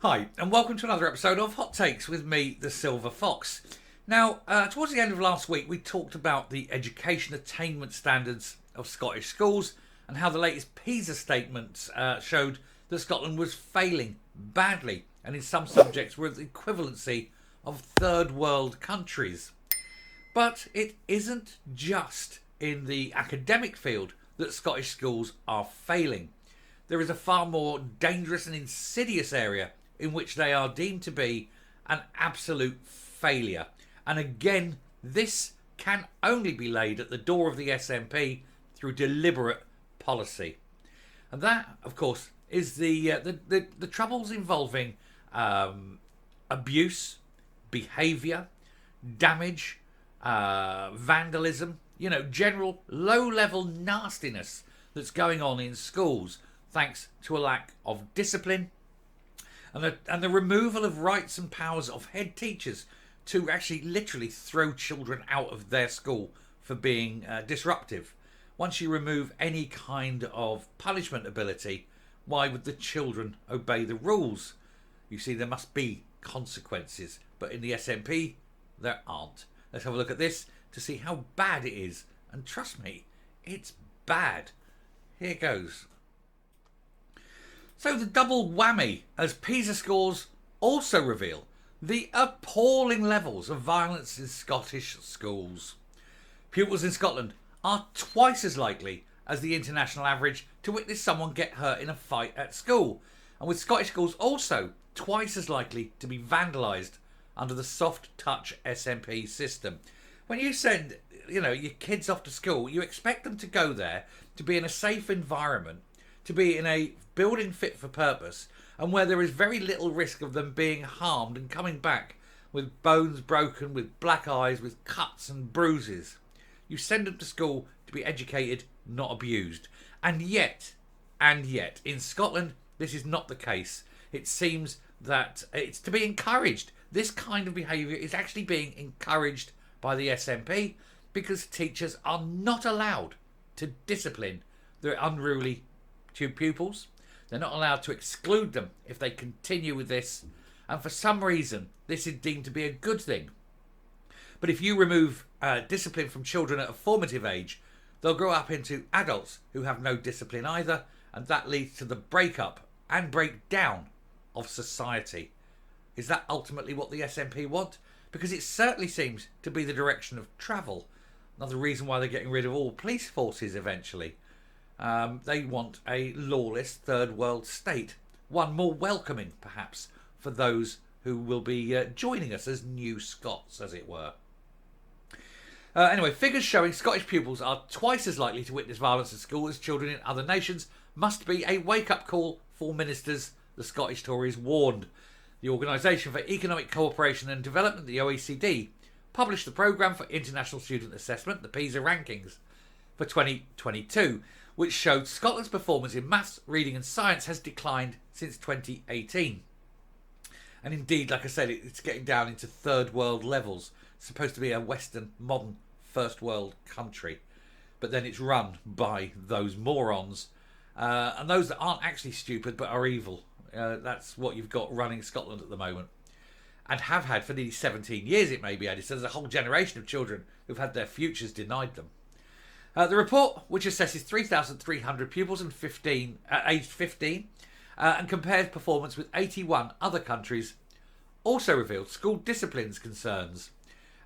Hi, and welcome to another episode of Hot Takes with me, the Silver Fox. Now, towards the end of last week, we talked about the education attainment standards of Scottish schools and how the latest Pisa statements showed that Scotland was failing badly and in some subjects were the equivalency of third world countries. But it isn't just in the academic field that Scottish schools are failing. There is a far more dangerous and insidious area in which they are deemed to be an absolute failure. And again, this can only be laid at the door of the SNP through deliberate policy. And that, of course, is the troubles involving abuse, behaviour, damage, vandalism, general low-level nastiness that's going on in schools thanks to a lack of discipline and the removal of rights and powers of head teachers to actually literally throw children out of their school for being disruptive. Once you remove any kind of punishment ability, why would the children obey the rules? You see, there must be consequences, but in the SNP, there aren't. Let's have a look at this to see how bad it is. And trust me, it's bad. Here goes. So the double whammy, as PISA scores also reveal the appalling levels of violence in Scottish schools. Pupils in Scotland are twice as likely as the international average to witness someone get hurt in a fight at school, and with Scottish schools also twice as likely to be vandalised under the soft touch SNP system. When you send your kids off to school, you expect them to go there to be in a safe environment, to be in a building fit for purpose, and where there is very little risk of them being harmed and coming back with bones broken, with black eyes, with cuts and bruises. You send them to school to be educated, not abused. And yet, in Scotland, this is not the case. It seems that it's to be encouraged. This kind of behaviour is actually being encouraged by the SNP because teachers are not allowed to discipline their unruly pupils. They're not allowed to exclude them if they continue with this, and for some reason this is deemed to be a good thing. But if you remove discipline from children at a formative age, they'll grow up into adults who have no discipline either, and that leads to the breakup and breakdown of society. Is that ultimately what the SNP want? Because it certainly seems to be the direction of travel. Another reason why they're getting rid of all police forces eventually. They want a lawless third world state, one more welcoming perhaps for those who will be joining us as new Scots, as it were. Anyway, figures showing Scottish pupils are twice as likely to witness violence at school as children in other nations must be a wake-up call for ministers, the Scottish Tories warned. The Organisation for Economic Cooperation and Development, the OECD, published the Programme for International Student Assessment, the PISA rankings, for 2022, which showed Scotland's performance in maths, reading and science has declined since 2018. And indeed, like I said, it's getting down into third world levels. It's supposed to be a Western, modern, first world country. But then it's run by those morons. And those that aren't actually stupid but are evil. That's what you've got running Scotland at the moment. And have had for nearly 17 years, it may be added. So there's a whole generation of children who've had their futures denied them. The report, which assesses 3,300 pupils and aged 15 and compares performance with 81 other countries, also revealed school disciplines concerns.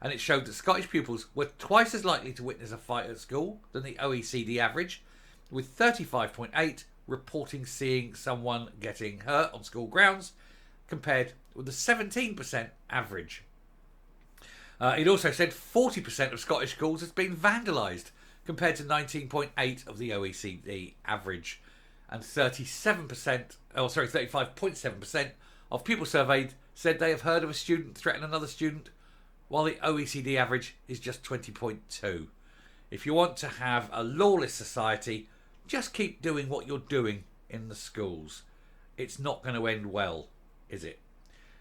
And it showed that Scottish pupils were twice as likely to witness a fight at school than the OECD average, with 35.8 reporting seeing someone getting hurt on school grounds, compared with the 17% average. It also said 40% of Scottish schools has been vandalised, compared to 19.8 of the OECD average, and 35.7% of people surveyed said they have heard of a student threaten another student, while the OECD average is just 20.2. If you want to have a lawless society, just keep doing what you're doing in the schools. It's not going to end well, is it?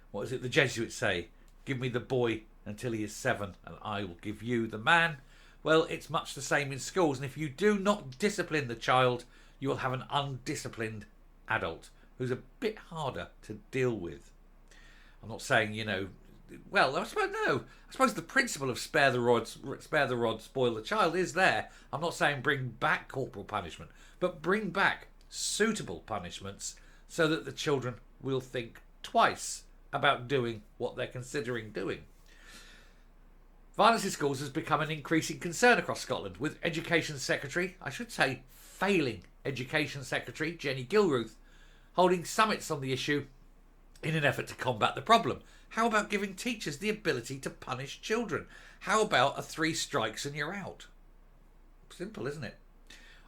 What is it the Jesuits say? Give me the boy until he is 7 and I will give you the man. Well, it's much the same in schools, and if you do not discipline the child, you will have an undisciplined adult who's a bit harder to deal with. I'm not saying, well, I suppose no. I suppose the principle of spare the rod, spoil the child is there. I'm not saying bring back corporal punishment, but bring back suitable punishments so that the children will think twice about doing what they're considering doing. Violence in schools has become an increasing concern across Scotland, with Education Secretary, I should say failing Education Secretary, Jenny Gilruth, holding summits on the issue in an effort to combat the problem. How about giving teachers the ability to punish children? How about a 3 strikes and you're out? Simple, isn't it?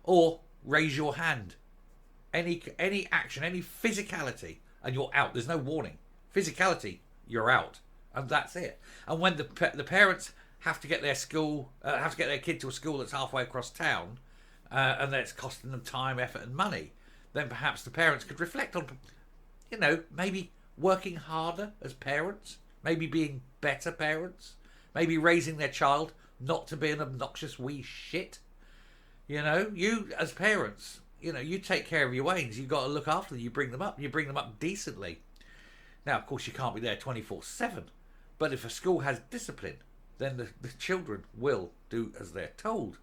Or raise your hand. Any action, any physicality, and you're out. There's no warning. Physicality, you're out, and that's it. And when the parents have to get their kid to a school that's halfway across town, and that's costing them time, effort, and money, then perhaps the parents could reflect on, maybe working harder as parents, maybe being better parents, maybe raising their child not to be an obnoxious wee shit. You as parents, you take care of your wains. You've got to look after them. You bring them up decently. Now, of course, you can't be there 24/7, but if a school has discipline, then the children will do as they're told.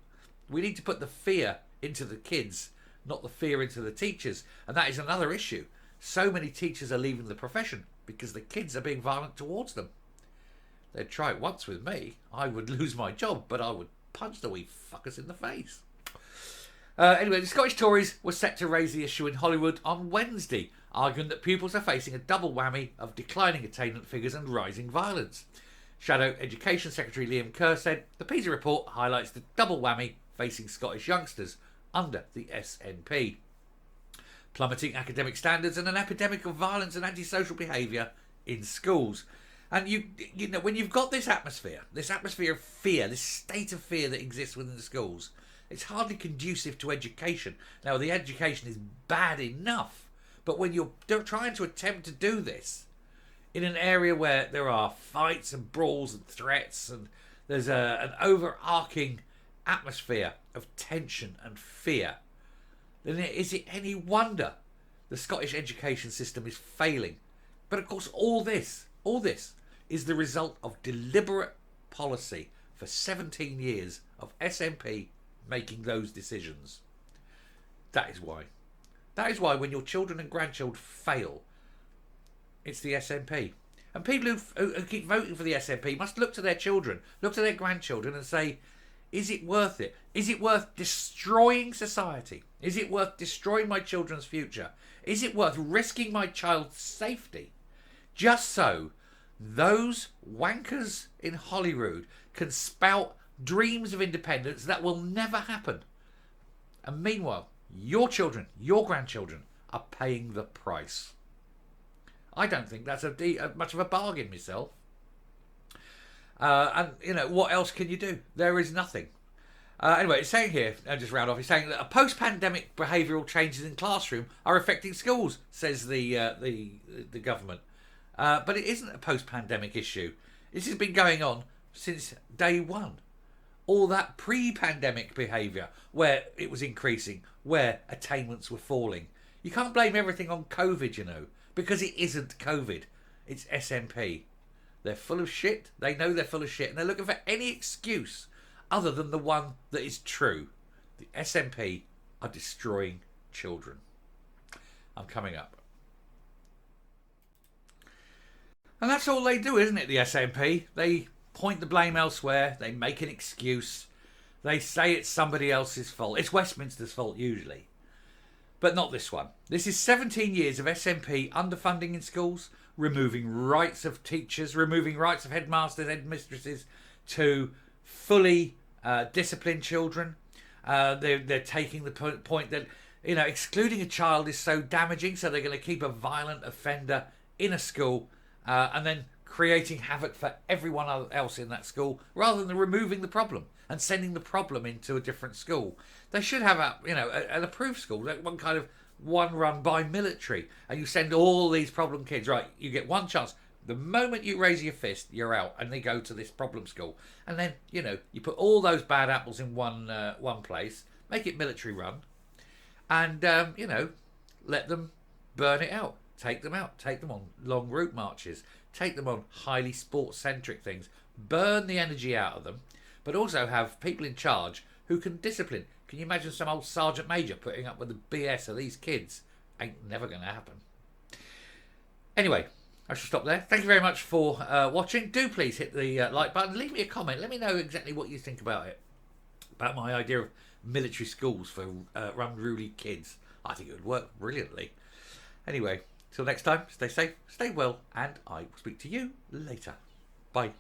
We need to put the fear into the kids, not the fear into the teachers, and that is another issue. So many teachers are leaving the profession because the kids are being violent towards them. They'd try it once with me. I would lose my job, but I would punch the wee fuckers in the face. Anyway, the Scottish Tories were set to raise the issue in Hollywood on Wednesday, arguing that pupils are facing a double whammy of declining attainment figures and rising violence. Shadow Education Secretary Liam Kerr said the Pisa report highlights the double whammy facing Scottish youngsters under the SNP. Plummeting academic standards and an epidemic of violence and antisocial behaviour in schools. And when you've got this atmosphere of fear, this state of fear that exists within the schools, it's hardly conducive to education. Now, the education is bad enough, but when you're trying to attempt to do this in an area where there are fights and brawls and threats, and there's an overarching atmosphere of tension and fear, then is it any wonder the Scottish education system is failing? But of course, all this is the result of deliberate policy for 17 years of SNP making those decisions. That is why. That is why when your children and grandchildren fail, it's the SNP. And people who keep voting for the SNP must look to their children, look to their grandchildren and say, is it worth it? Is it worth destroying society? Is it worth destroying my children's future? Is it worth risking my child's safety just so those wankers in Holyrood can spout dreams of independence that will never happen? And meanwhile, your children, your grandchildren are paying the price. I don't think that's much of a bargain myself. And, what else can you do? There is nothing. Anyway, it's saying here, just round off, it's saying that a post-pandemic behavioural changes in classroom are affecting schools, says the government. But it isn't a post-pandemic issue. This has been going on since day one. All that pre-pandemic behaviour where it was increasing, where attainments were falling. You can't blame everything on COVID, because it isn't COVID. It's SNP. They're full of shit. They know they're full of shit, and they're looking for any excuse other than the one that is true. The SNP are destroying children. I'm coming up. And that's all they do, isn't it, the SNP? They point the blame elsewhere. They make an excuse. They say it's somebody else's fault. It's Westminster's fault, usually. But not this one. This is 17 years of SNP underfunding in schools, removing rights of teachers, removing rights of headmasters, headmistresses to fully discipline children. They're taking the point that, excluding a child is so damaging, so they're going to keep a violent offender in a school and then creating havoc for everyone else in that school, rather than removing the problem and sending the problem into a different school. They should have an approved school, like one run by military, and you send all these problem kids, right, you get one chance. The moment you raise your fist, you're out, and they go to this problem school. And then, you put all those bad apples in one place, make it military run, and, let them burn it out. Take them out. Take them on long route marches. Take them on highly sports-centric things. Burn the energy out of them, but also have people in charge who can discipline. Can you imagine some old sergeant major putting up with the BS of these kids? Ain't never going to happen. Anyway, I shall stop there. Thank you very much for watching. Do please hit the like button. Leave me a comment. Let me know exactly what you think about it. About my idea of military schools for unruly kids. I think it would work brilliantly. Anyway, till next time, stay safe, stay well, and I will speak to you later. Bye.